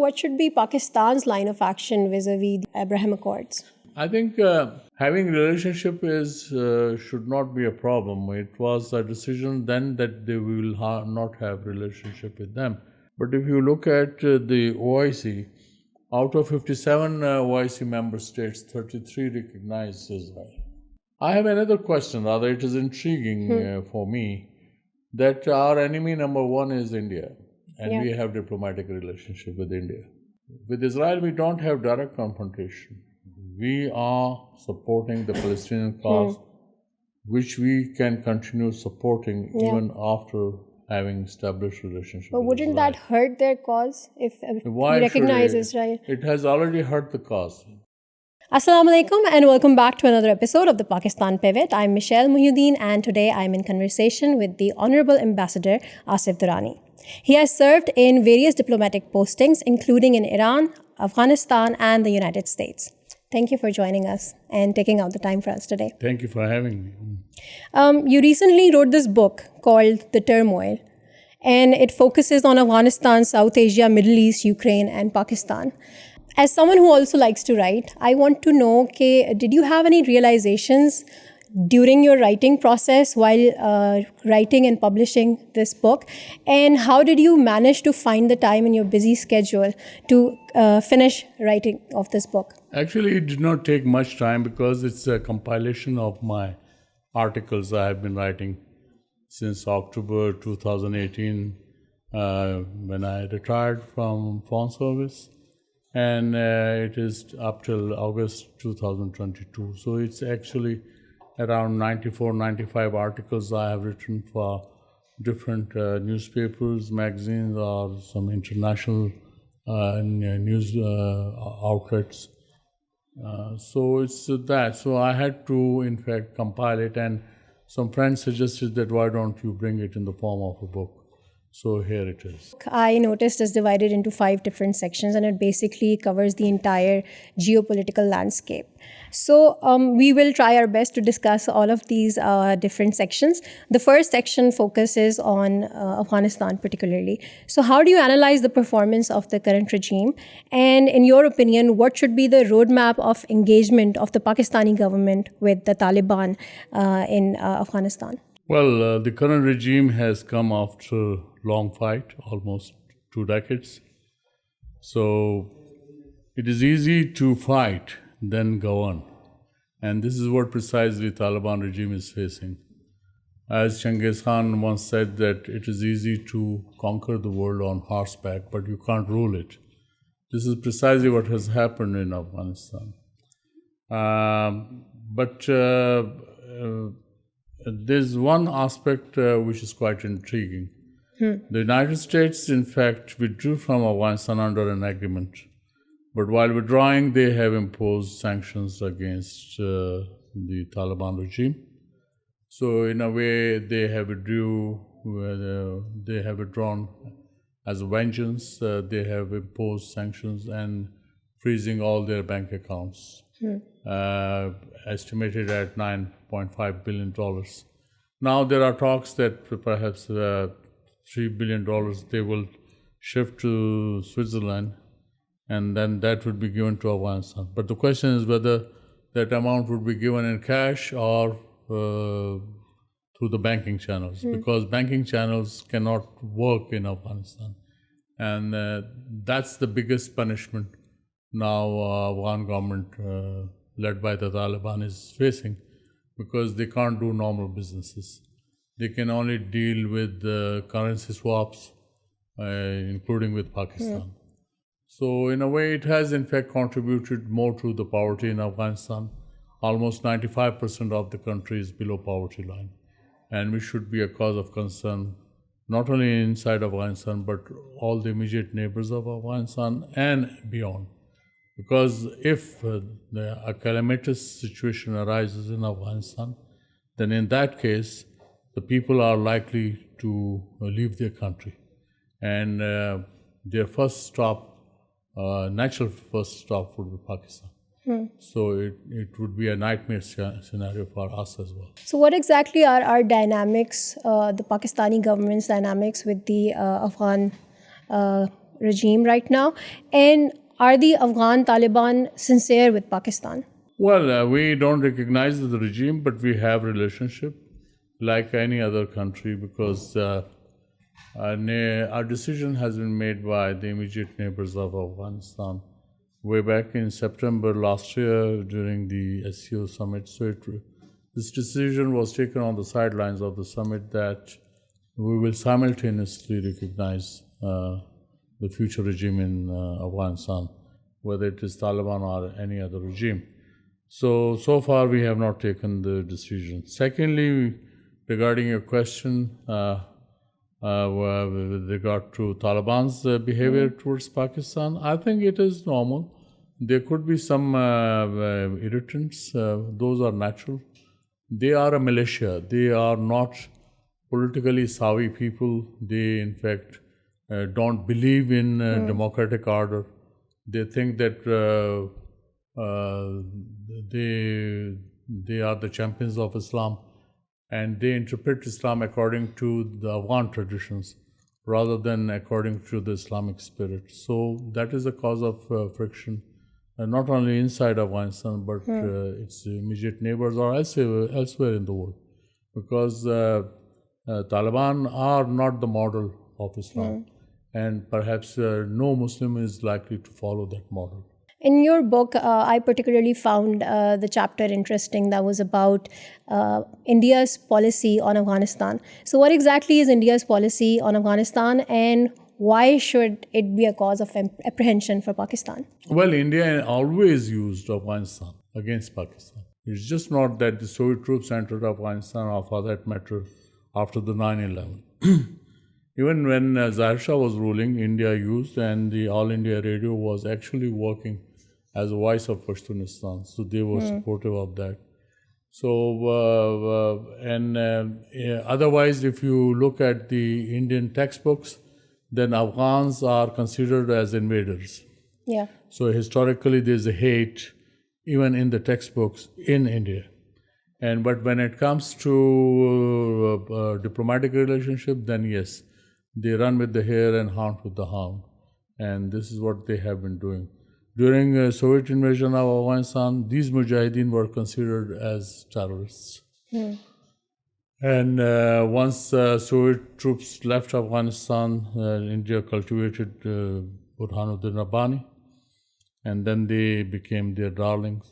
what should be Pakistan's line of action vis-a-vis the Abraham Accords? I think having relationship should not be a problem. It was a decision then that they will not have relationship with them. But if you look at the OIC, out of 57 OIC member states, 33 recognize Israel. I have another question, rather it is intriguing for me, that our enemy number one is India, and we have diplomatic relationship with India. With Israel, we don't have direct confrontation. We are supporting the Palestinian cause, which we can continue supporting even after having established relationship But with wouldn't Israel. that hurt their cause if Why we recognize should it? Israel? It has already hurt the cause. Assalamu alaikum and welcome back to another episode of the Pakistan Pivot. I'm Michelle Mohiyuddin and today I'm in conversation with the Honorable Ambassador Asif Durrani. He has served in various diplomatic postings, including in Iran, Afghanistan, and the United States. Thank you for joining us and taking out the time for us today. Thank you for having me. You recently wrote this book called The Turmoil, and it focuses on Afghanistan, South Asia, Middle East, Ukraine, and Pakistan. As someone who also likes to write, I want to know, did you have any realizations during your writing process while writing and publishing this book? And how did you manage to find the time in your busy schedule to finish writing of this book? Actually, it did not take much time because it's a compilation of my articles I have been writing since October 2018 when I retired from foreign service. And it is up till August 2022. So it's actually around 94, 95 articles I have written for different newspapers, magazines, or some international news outlets. So it's that. So I had to, in fact, compile it, and some friends suggested that why don't you bring it in the form of a book. So here it is. I noticed it's divided into 5 different sections, and it basically covers the entire geopolitical landscape. So we will try our best to discuss all of these different sections. The first section focuses on Afghanistan particularly. So how do you analyze the performance of the current regime? And in your opinion, what should be the roadmap of engagement of the Pakistani government with the Taliban in Afghanistan? Well, the current regime has come after a long fight, almost 2 decades. So it is easy to fight, then govern. And this is what precisely Taliban regime is facing. As Genghis Khan once said that it is easy to conquer the world on horseback, but you can't rule it. This is precisely what has happened in Afghanistan. There's one aspect which is quite intriguing. The United States, in fact, withdrew from Afghanistan under an agreement. But while withdrawing, they have imposed sanctions against the Taliban regime. So in a way, they have withdrawn as a vengeance. They have imposed sanctions and freezing all their bank accounts. Estimated at $9.5 billion. Now there are talks that perhaps $3 billion they will shift to Switzerland, and then that would be given to Afghanistan. But the question is whether that amount would be given in cash or through the banking channels, because banking channels cannot work in Afghanistan. And that's the biggest punishment now Afghan government led by the Taliban is facing, because they can't do normal businesses. They can only deal with currency swaps, including with Pakistan. So in a way, it has in fact contributed more to the poverty in Afghanistan. Almost 95% of the country is below poverty line. And we should be a cause of concern, not only inside Afghanistan, but all the immediate neighbors of Afghanistan and beyond. Because if a calamitous situation arises in Afghanistan, then in that case, the people are likely to leave their country. And their first stop, natural first stop would be Pakistan. So it would be a nightmare scenario for us as well. So what exactly are our dynamics, the Pakistani government's dynamics with the Afghan regime right now? And are the Afghan Taliban sincere with Pakistan? Well, we don't recognize the regime, but we have relationship like any other country because our decision has been made by the immediate neighbors of Afghanistan way back in September last year during the SCO summit. So this decision was taken on the sidelines of the summit that we will simultaneously recognize the future regime in Afghanistan, whether it is Taliban or any other regime. So far we have not taken the decision. Secondly, regarding your question with regard to Taliban's behavior towards Pakistan, I think it is normal. There could be some irritants. Those are natural. They are a militia. They are not politically savvy people. They, in fact, don't believe in democratic order. They think that they are the champions of Islam, and they interpret Islam according to the Afghan traditions rather than according to the Islamic spirit. So that is a cause of friction, not only inside Afghanistan, but its immediate neighbors or elsewhere in the world. Because Taliban are not the model of Islam, and perhaps no Muslim is likely to follow that model. In your book, I particularly found the chapter interesting that was about India's policy on Afghanistan. So what exactly is India's policy on Afghanistan, and why should it be a cause of apprehension for Pakistan? Well, India always used Afghanistan against Pakistan. It's just not that the Soviet troops entered Afghanistan, or for that matter, after the 9/11. Even when Zahir Shah was ruling, India used, and the All India Radio was actually working as a voice of Pashtunistan. So they were supportive of that. So, otherwise, if you look at the Indian textbooks, then Afghans are considered as invaders. Yeah. So historically, there's a hate even in the textbooks in India. But when it comes to diplomatic relationship, then yes, they run with the hare and hunt with the hound. And this is what they have been doing. During Soviet invasion of Afghanistan, these mujahideen were considered as terrorists. And once Soviet troops left Afghanistan, India cultivated Burhanuddin Rabbani, and then they became their darlings.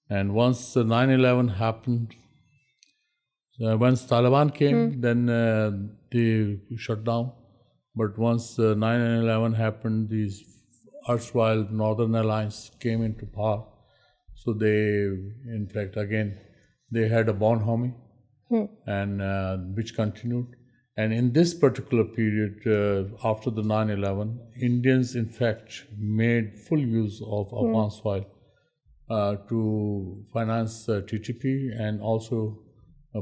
And once 9/11 happened, once Taliban came, then they shut down. But once 9/11 happened, these erstwhile Northern Alliance came into power. So they, in fact, again, they had a bonhomie, and which continued. And in this particular period, after the 9/11, Indians, in fact, made full use of Afghan soil to finance TTP and also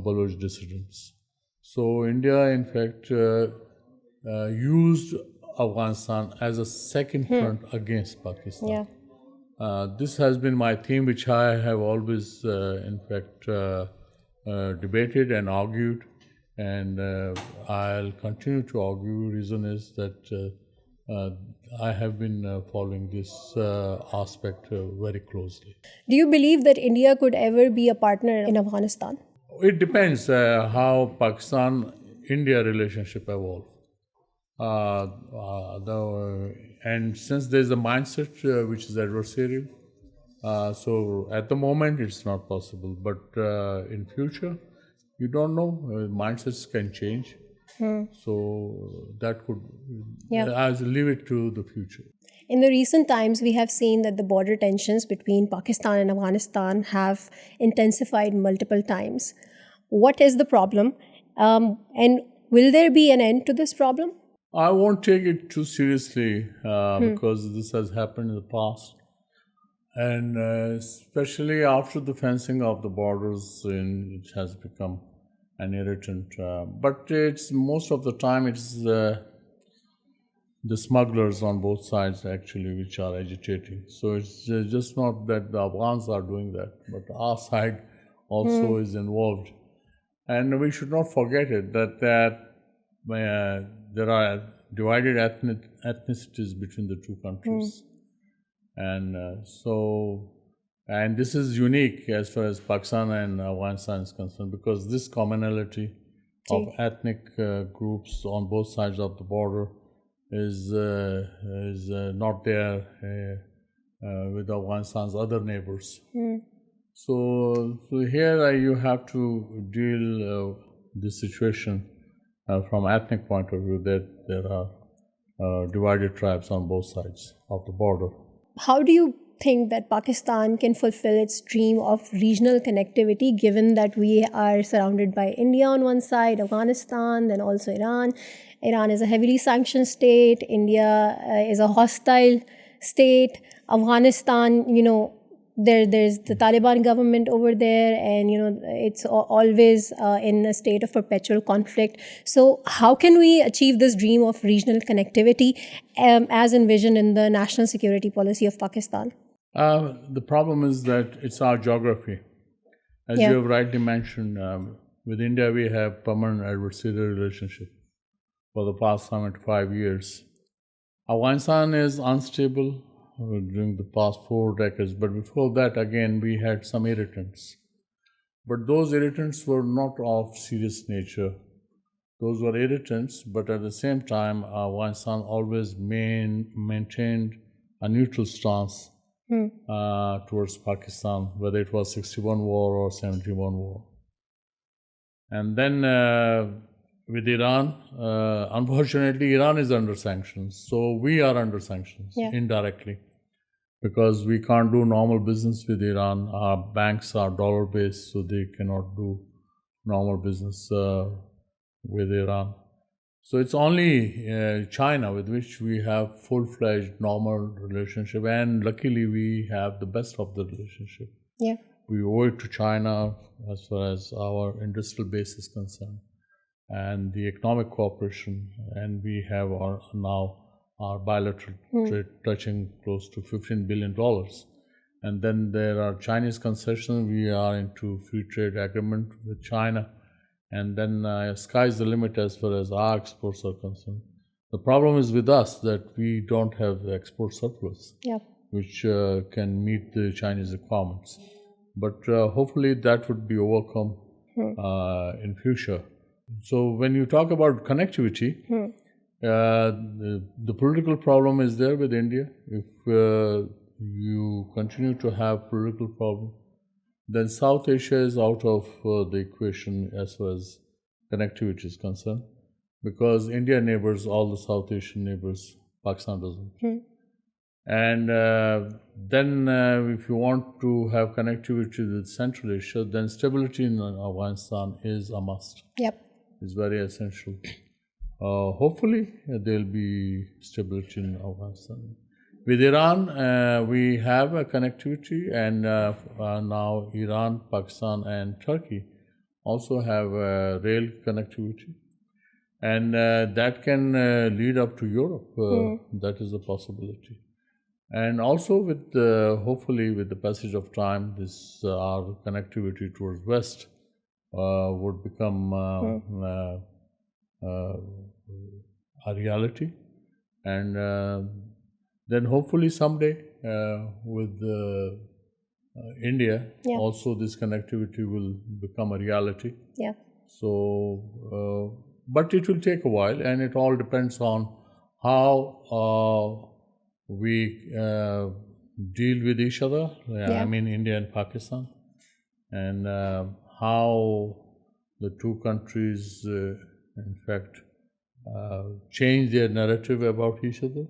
Baloch dissidents. So India, in fact, used Afghanistan as a second front against Pakistan. Yeah. This has been my theme, which I have always, in fact, debated and argued, and I'll continue to argue. Reason is that I have been following this aspect very closely. Do you believe that India could ever be a partner in Afghanistan? It depends how Pakistan-India relationship evolves. And since there's a mindset which is adversarial, so at the moment it's not possible. But in future, you don't know. Mindsets can change. So that could, I'll leave it to the future. In the recent times, we have seen that the border tensions between Pakistan and Afghanistan have intensified multiple times. What is the problem? And will there be an end to this problem? I won't take it too seriously because this has happened in the past. And especially after the fencing of the borders, it has become an irritant. But it's most of the time it's the smugglers on both sides actually which are agitating. So it's just not that the Afghans are doing that, but our side also is involved. And we should not forget it that there divided ethnicities between the two countries. And and this is unique as far as Pakistan and Afghanistan is concerned, because this commonality of ethnic groups on both sides of the border is not there with Afghanistan's other neighbors. So here you have to deal this situation from ethnic point of view, that there are divided tribes on both sides of the border. How do you think that Pakistan can fulfill its dream of regional connectivity, given that we are surrounded by India on one side, Afghanistan, then also Iran? Iran is a heavily sanctioned state. India is a hostile state. Afghanistan, there's the Taliban government over there, and it's always in a state of perpetual conflict. So how can we achieve this dream of regional connectivity as envisioned in the national security policy of Pakistan? The problem is that it's our geography. As you have rightly mentioned, with India we have permanent adversarial relationship for the past 75 years. Afghanistan is unstable during the past 4 decades, but before that, again, we had some irritants. But those irritants were not of serious nature. Those were irritants, but at the same time, Afghanistan always maintained a neutral stance towards Pakistan, whether it was 61 war or 71 war. And then with Iran, unfortunately, Iran is under sanctions. So we are under sanctions indirectly, because we can't do normal business with Iran. Our banks are dollar-based, so they cannot do normal business with Iran. So it's only China with which we have full-fledged normal relationship, and luckily we have the best of the relationship. Yeah. We owe it to China as far as our industrial base is concerned, and the economic cooperation, and we have now our bilateral trade touching close to $15 billion. And then there are Chinese concessions. We are into free trade agreement with China. And then sky's the limit as far as our exports are concerned. The problem is with us that we don't have the export surplus, which can meet the Chinese requirements. But hopefully that would be overcome in future. So when you talk about connectivity, the political problem is there with India. If you continue to have political problem, then South Asia is out of the equation as far as connectivity is concerned, because India neighbors all the South Asian neighbors, Pakistan doesn't. And then if you want to have connectivity with Central Asia, then stability in Afghanistan is a must. It's very essential. Hopefully there will be stability in Afghanistan. With Iran, we have a connectivity, and now Iran, Pakistan, and Turkey also have rail connectivity, and that can lead up to Europe. That is a possibility. And also with hopefully with the passage of time, this our connectivity towards West would become a reality, and then hopefully someday with India also this connectivity will become a reality. So but it will take a while, and it all depends on how we deal with each other, I mean India and Pakistan, and how the two countries in fact change their narrative about each other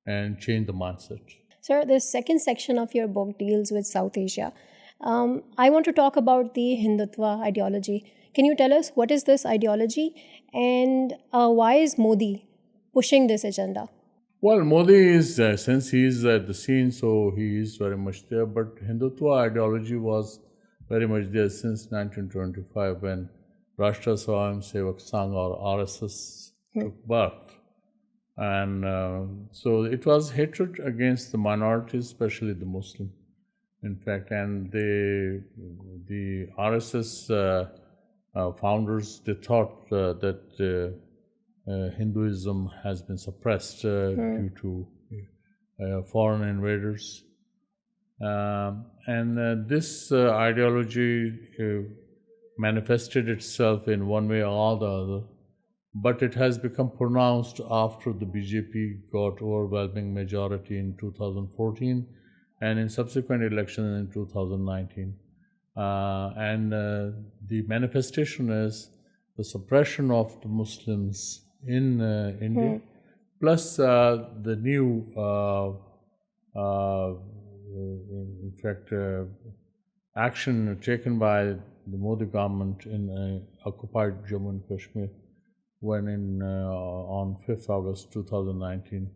and change the mindset. Sir, the second section of your book deals with South Asia. I want to talk about the Hindutva ideology. Can you tell us what is this ideology, and why is Modi pushing this agenda? Well, Modi is, since he is at the scene, so he is very much there, but Hindutva ideology was very much there since 1925 when Rashtra Swayam Sevak Sangh or RSS took birth. And so it was hatred against the minorities, especially the Muslim, in fact, and the RSS founders, they thought that Hinduism has been suppressed due to foreign invaders. And this ideology manifested itself in one way or the other, but it has become pronounced after the BJP got overwhelming majority in 2014 and in subsequent elections in 2019. The manifestation is the suppression of the Muslims in India, plus the new, in fact, action taken by the Modi government in occupied Jammu and Kashmir, when on 5th August 2019,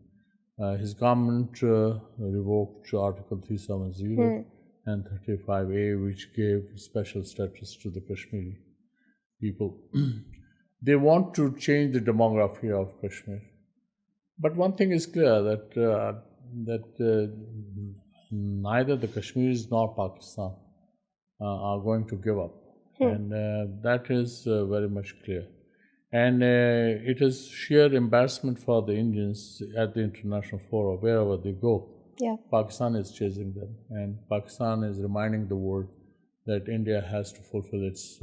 his government revoked Article 370 and 35A, which gave special status to the Kashmiri people. They want to change the demography of Kashmir. But one thing is clear, that neither the Kashmiris nor Pakistan are going to give up. And that is very much clear. And it is sheer embarrassment for the Indians at the international forum, wherever they go. Yeah. Pakistan is chasing them, and Pakistan is reminding the world that India has to fulfill its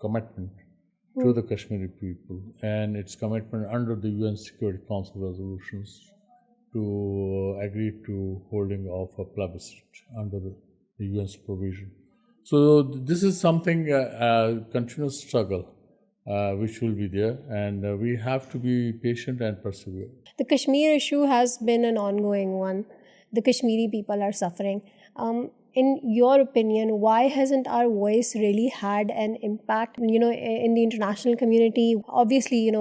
commitment to the Kashmiri people and its commitment under the UN Security Council resolutions to agree to holding of a plebiscite under the UN supervision. So this is something, a continuous struggle, which will be there, and we have to be patient and persevere. The Kashmir issue has been an ongoing one. The Kashmiri people are suffering. In your opinion, why hasn't our voice really had an impact, in the international community? Obviously,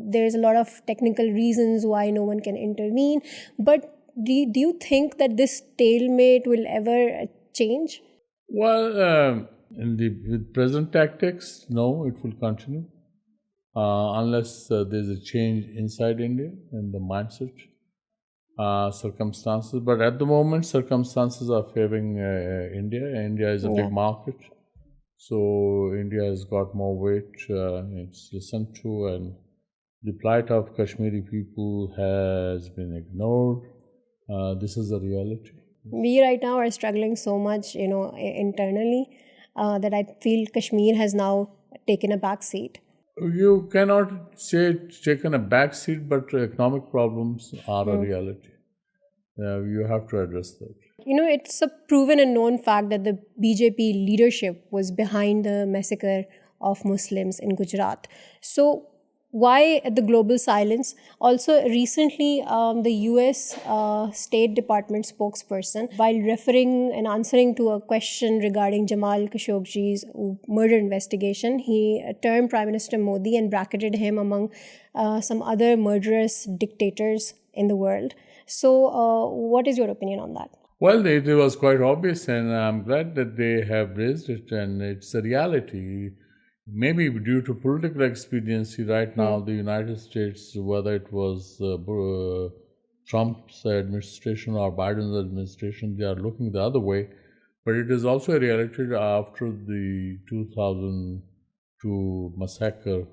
there's a lot of technical reasons why no one can intervene. But do you think that this stalemate will ever change? Well, with present tactics, no, it will continue. Unless there's a change inside India in the mindset, circumstances. But at the moment, circumstances are favoring India. India is a big market, so India has got more weight. It's listened to, and the plight of Kashmiri people has been ignored. This is a reality. We right now are struggling so much, internally, that I feel Kashmir has now taken a back seat. You cannot say it's taken a back seat, but economic problems are a reality. You have to address that. It's a proven and known fact that the BJP leadership was behind the massacre of Muslims in Gujarat. So why the global silence? Also, recently, the US State Department spokesperson, while referring and answering to a question regarding Jamal Khashoggi's murder investigation, he termed Prime Minister Modi and bracketed him among some other murderous dictators in the world. So, what is your opinion on that? Well, it was quite obvious, and I'm glad that they have raised it, and it's a reality. Maybe due to political expediency right now, the United States, whether it was Trump's administration or Biden's administration, they are looking the other way. But it is also a reality after the 2002 massacre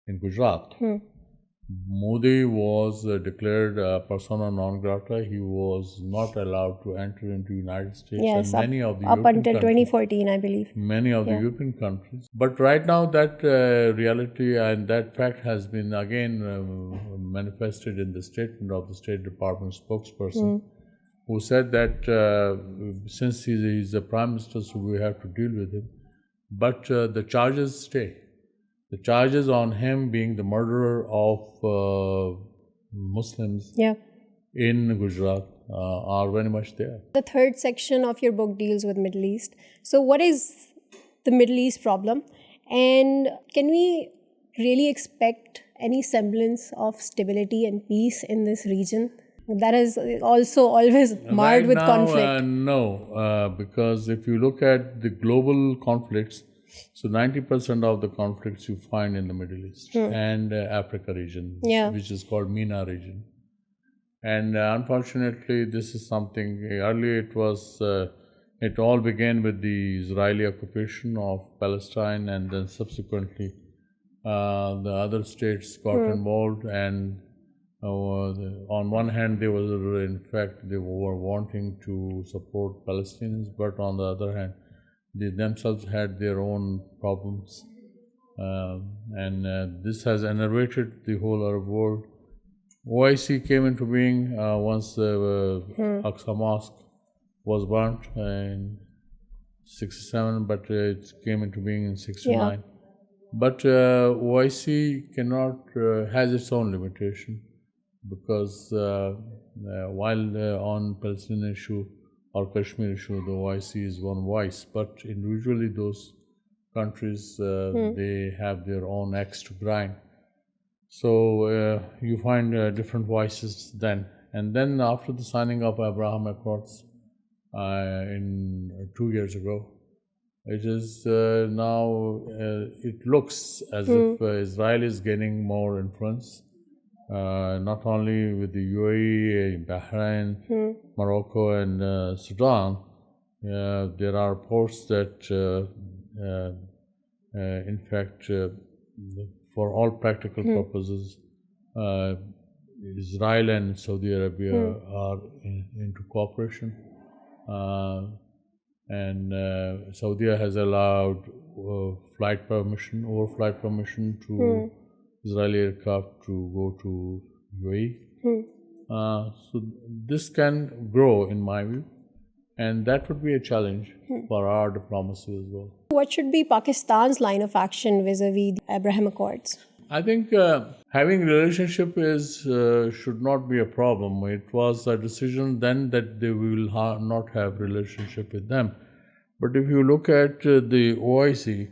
in Gujarat. Modi was declared persona non grata. He was not allowed to enter into the United States Yes, and many of the up European until countries. 2014, I believe. Many of the European countries. But right now that reality and that fact has been again manifested in the statement of the State Department spokesperson, who said that since he's the Prime Minister, so we have to deal with him. But the charges stay. The charges on him being the murderer of Muslims in Gujarat are very much there. The third section of your book deals with Middle East. So what is the Middle East problem? And can we really expect any semblance of stability and peace in this region? That is also always marred with conflict. No, because if you look at the global conflicts, so 90% of the conflicts you find in the Middle East and Africa region, which is called MENA region. And unfortunately, this is something, earlier it was, it all began with the Israeli occupation of Palestine, and then subsequently the other states got involved, and on one hand, they were wanting to support Palestinians, but on the other hand, they themselves had their own problems, and this has enervated the whole Arab world. OIC came into being once the Aqsa Mosque was burnt in 67, but it came into being in 69. But OIC has its own limitation, because while on Palestinian issue or Kashmir issue, the OIC is one voice, but individually those countries, they have their own axe to grind. So you find different voices then. And then after the signing of Abraham Accords in 2 years ago, it is now, it looks as if Israel is gaining more influence, not only with the UAE, Bahrain, Morocco, and Sudan. There are reports that, in fact, for all practical purposes, Israel and Saudi Arabia are into cooperation. And Saudi has allowed overflight permission to Israeli aircraft to go to UAE. So this can grow, in my view, and that would be a challenge for our diplomacy as well. What should be Pakistan's line of action vis-a-vis the Abraham Accords? I think having relationship should not be a problem. It was a decision then that they will not have relationship with them. But if you look at the OIC,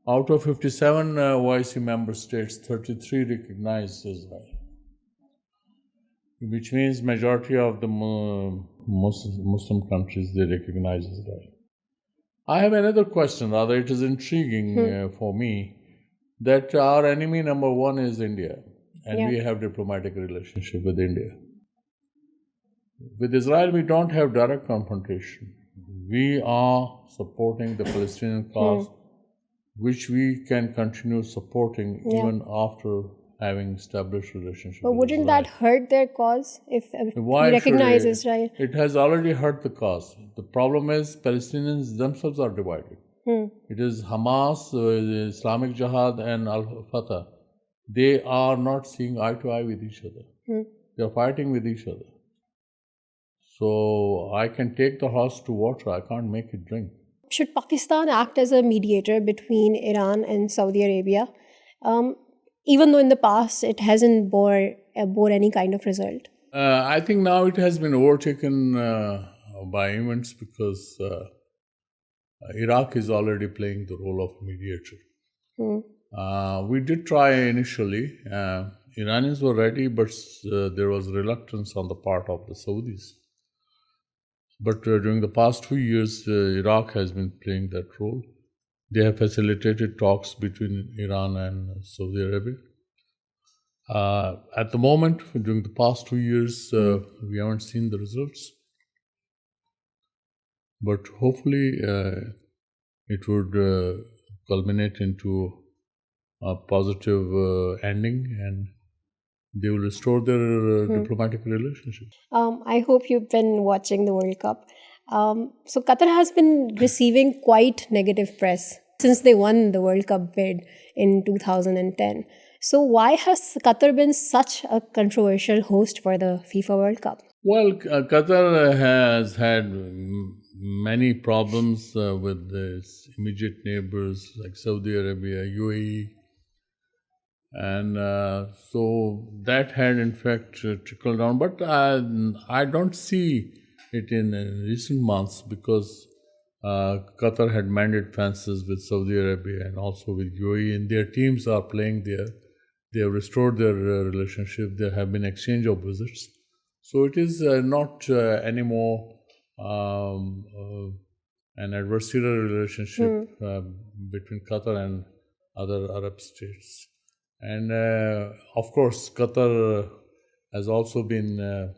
out of 57 OIC member states, 33 recognize Israel, which means majority of the Muslim countries, they recognize Israel. I have another question, rather it is intriguing for me, that our enemy number one is India, and we have diplomatic relationship with India. With Israel, we don't have direct confrontation. We are supporting the Palestinian cause, which we can continue supporting even after having established relationship. But with wouldn't Israel. that hurt their cause if Why we recognize should it? Israel? It has already hurt the cause. The problem is Palestinians themselves are divided. It is Hamas, Islamic Jihad, and Al-Fatah. They are not seeing eye to eye with each other. They are fighting with each other. So I can take the horse to water, I can't make it drink. Should Pakistan act as a mediator between Iran and Saudi Arabia, even though in the past it hasn't bore any kind of result? I think now it has been overtaken by events, because Iraq is already playing the role of mediator. We did try initially. Iranians were ready, but there was reluctance on the part of the Saudis. But during the past 2 years, Iraq has been playing that role. They have facilitated talks between Iran and Saudi Arabia. At the moment, during the past 2 years, we haven't seen the results. But hopefully, it would culminate into a positive ending, and they will restore their diplomatic relationships. I hope you've been watching the World Cup. So Qatar has been receiving quite negative press since they won the World Cup bid in 2010. So why has Qatar been such a controversial host for the FIFA World Cup? Well, Qatar has had many problems with its immediate neighbors like Saudi Arabia, UAE. And so that had in fact trickled down. But I don't see it in recent months, because Qatar had mended fences with Saudi Arabia and also with UAE, and their teams are playing there. They have restored their relationship. There have been exchange of visits. So it is not anymore an adversarial relationship between Qatar and other Arab states. And of course, Qatar has also been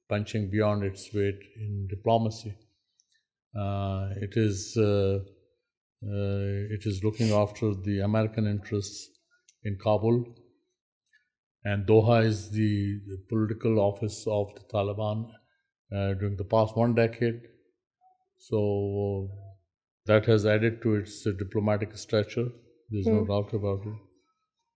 punching beyond its weight in diplomacy. It is looking after the American interests in Kabul, and Doha is the political office of the Taliban during the past 1 decade. So that has added to its diplomatic stature. There's no doubt about it.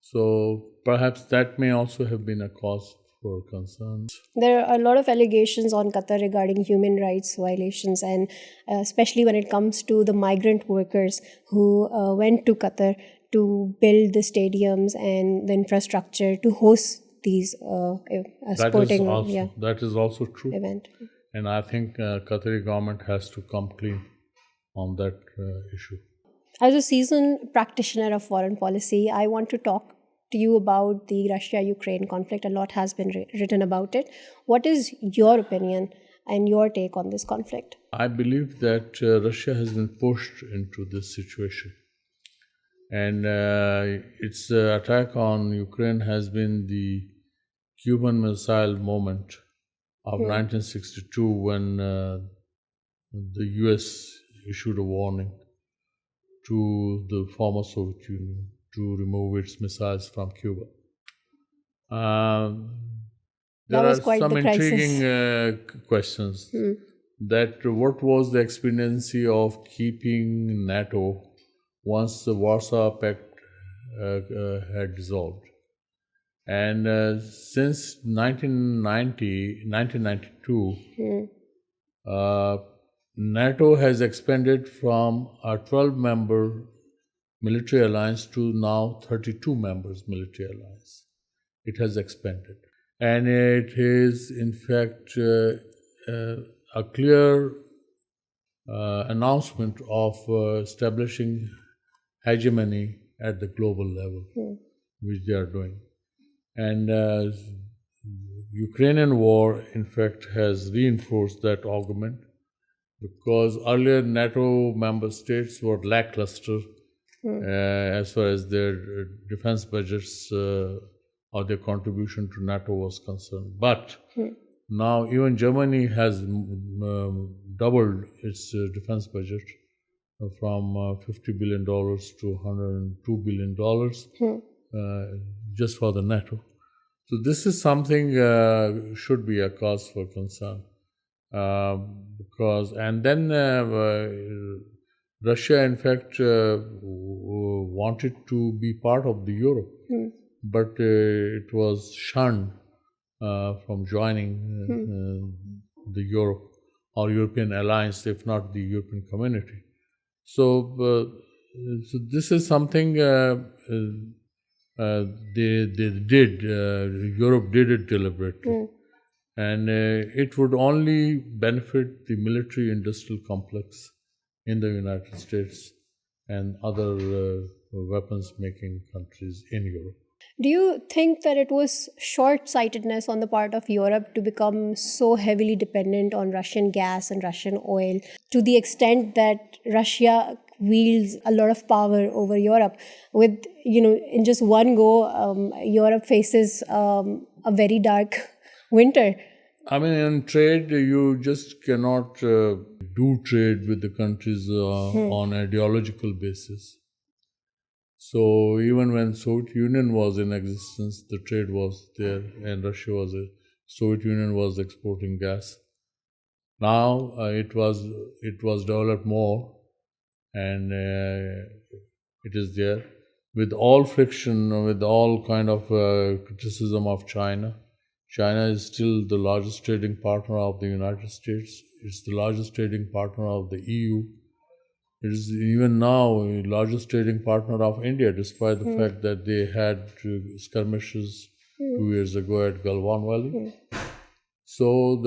So perhaps that may also have been a cause for concern. There are a lot of allegations on Qatar regarding human rights violations, and especially when it comes to the migrant workers who went to Qatar to build the stadiums and the infrastructure to host these sporting that is also true. event. And I think Qatari government has to come clean on that issue. As a seasoned practitioner of foreign policy, I want to talk to you about the Russia-Ukraine conflict. A lot has been written about it. What is your opinion and your take on this conflict? I believe that Russia has been pushed into this situation. And its attack on Ukraine has been the Cuban Missile Moment of 1962, when the US issued a warning to the former Soviet Union to remove its missiles from Cuba. There are some intriguing questions. That what was the expediency of keeping NATO once the Warsaw Pact had dissolved? And since 1992, NATO has expanded from a 12-member military alliance to now 32 members military alliance. It has expanded. And it is, in fact, a clear announcement of establishing hegemony at the global level, which they are doing. And Ukrainian war, in fact, has reinforced that argument, because earlier NATO member states were lackluster as far as their defense budgets or their contribution to NATO was concerned. But now even Germany has doubled its defense budget from $50 billion to $102 billion just for the NATO. So this is something should be a cause for concern. And then Russia, in fact, wanted to be part of the Europe, but it was shunned from joining the Europe or European alliance, if not the European community. So this is something they did. Europe did it deliberately. And it would only benefit the military-industrial complex in the United States and other weapons-making countries in Europe. Do you think that it was short-sightedness on the part of Europe to become so heavily dependent on Russian gas and Russian oil, to the extent that Russia wields a lot of power over Europe? With, in just one go, Europe faces a very dark winter. I mean, in trade, you just cannot do trade with the countries on an ideological basis. So even when Soviet Union was in existence, the trade was there, and Soviet Union was exporting gas. Now it was developed more, and it is there with all friction, with all kind of criticism of China. China is still the largest trading partner of the United States. It's the largest trading partner of the EU. It is even now the largest trading partner of India, despite the fact that they had skirmishes 2 years ago at Galwan Valley. So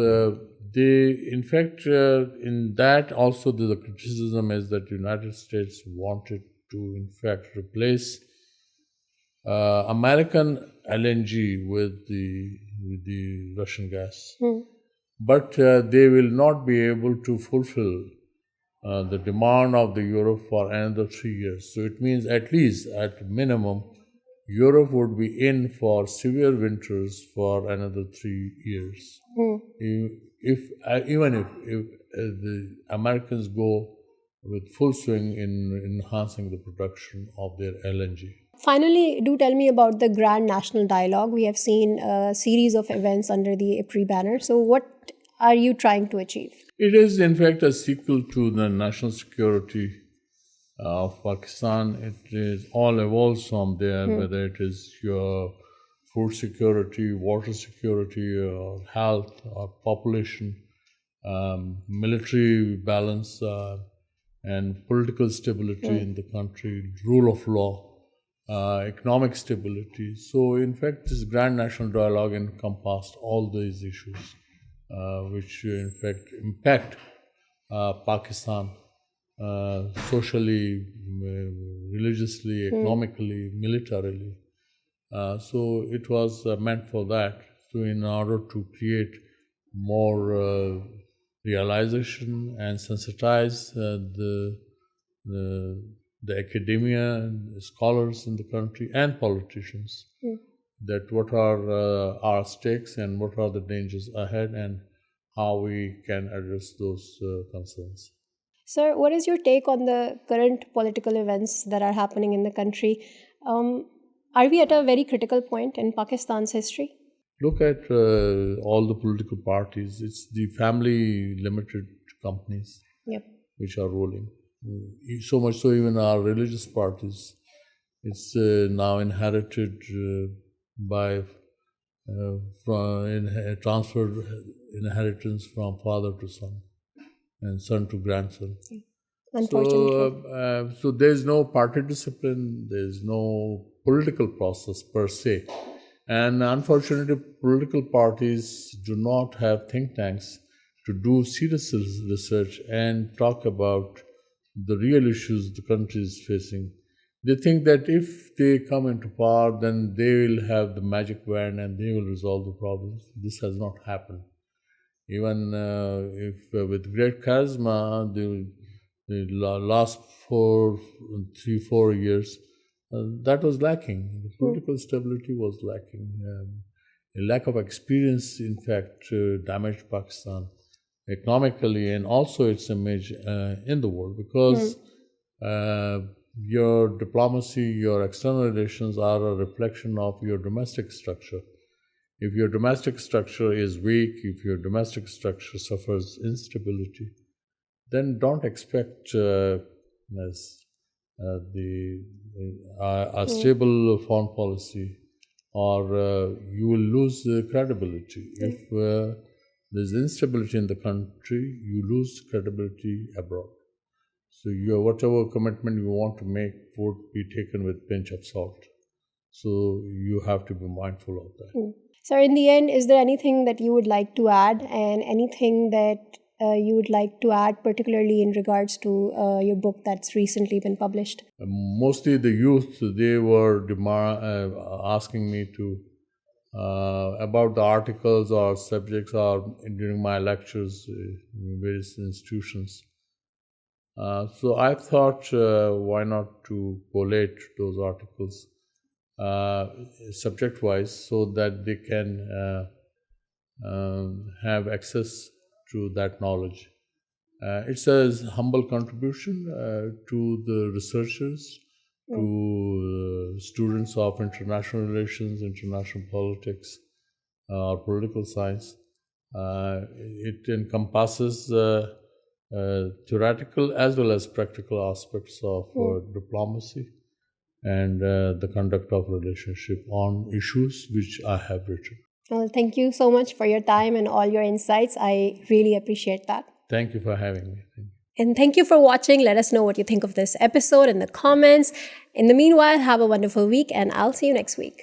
in fact, in that also the criticism is that the United States wanted to, in fact, replace American LNG with the Russian gas. But they will not be able to fulfill the demand of the Europe for another 3 years. So it means at least, at minimum, Europe would be in for severe winters for another 3 years. Even if the Americans go with full swing in enhancing the production of their LNG. Finally, do tell me about the Grand National Dialogue. We have seen a series of events under the IPRI banner. So what are you trying to achieve? It is, in fact, a sequel to the national security of Pakistan. It is all evolves from there, whether it is your food security, water security, or health, or population, military balance, and political stability in the country, rule of law, economic stability. So, in fact, this Grand National Dialogue encompassed all these issues, which, in fact, impact Pakistan socially, religiously, economically, militarily. So it was meant for that. So in order to create more realization and sensitize the academia, and scholars in the country, and politicians, that what are our stakes and what are the dangers ahead, and how we can address those concerns. Sir, what is your take on the current political events that are happening in the country? Are we at a very critical point in Pakistan's history? Look at all the political parties. It's the family limited companies Yep. which are ruling. So much so, even our religious parties, it's now inherited by transferred inheritance from father to son and son to grandson. Unfortunately. So there's no party discipline, there's no political process per se. And unfortunately, political parties do not have think tanks to do serious research and talk about the real issues the country is facing. They think that if they come into power, then they will have the magic wand and they will resolve the problems. This has not happened. Even if with great charisma, the last 4 years, that was lacking. The political stability was lacking. A lack of experience, in fact, damaged Pakistan economically and also its image in the world, because your diplomacy, your external relations are a reflection of your domestic structure. If your domestic structure is weak, if your domestic structure suffers instability, then don't expect a stable foreign policy, or you will lose credibility. If there's instability in the country, you lose credibility abroad. So whatever commitment you want to make would be taken with a pinch of salt. So you have to be mindful of that. Sir, in the end, is there anything that you would like to add, and anything that you would like to add, particularly in regards to your book that's recently been published? Mostly the youth, they were asking me to about the articles or subjects or during my lectures in various institutions. So I thought, why not to collate those articles subject-wise, so that they can have access to that knowledge. It's a humble contribution to the researchers, to students of international relations, international politics, or political science. It encompasses theoretical as well as practical aspects of diplomacy and the conduct of relationship on issues which I have written. Well, thank you so much for your time and all your insights. I really appreciate that. Thank you for having me. Thank you. And thank you for watching. Let us know what you think of this episode in the comments. In the meanwhile, have a wonderful week, and I'll see you next week.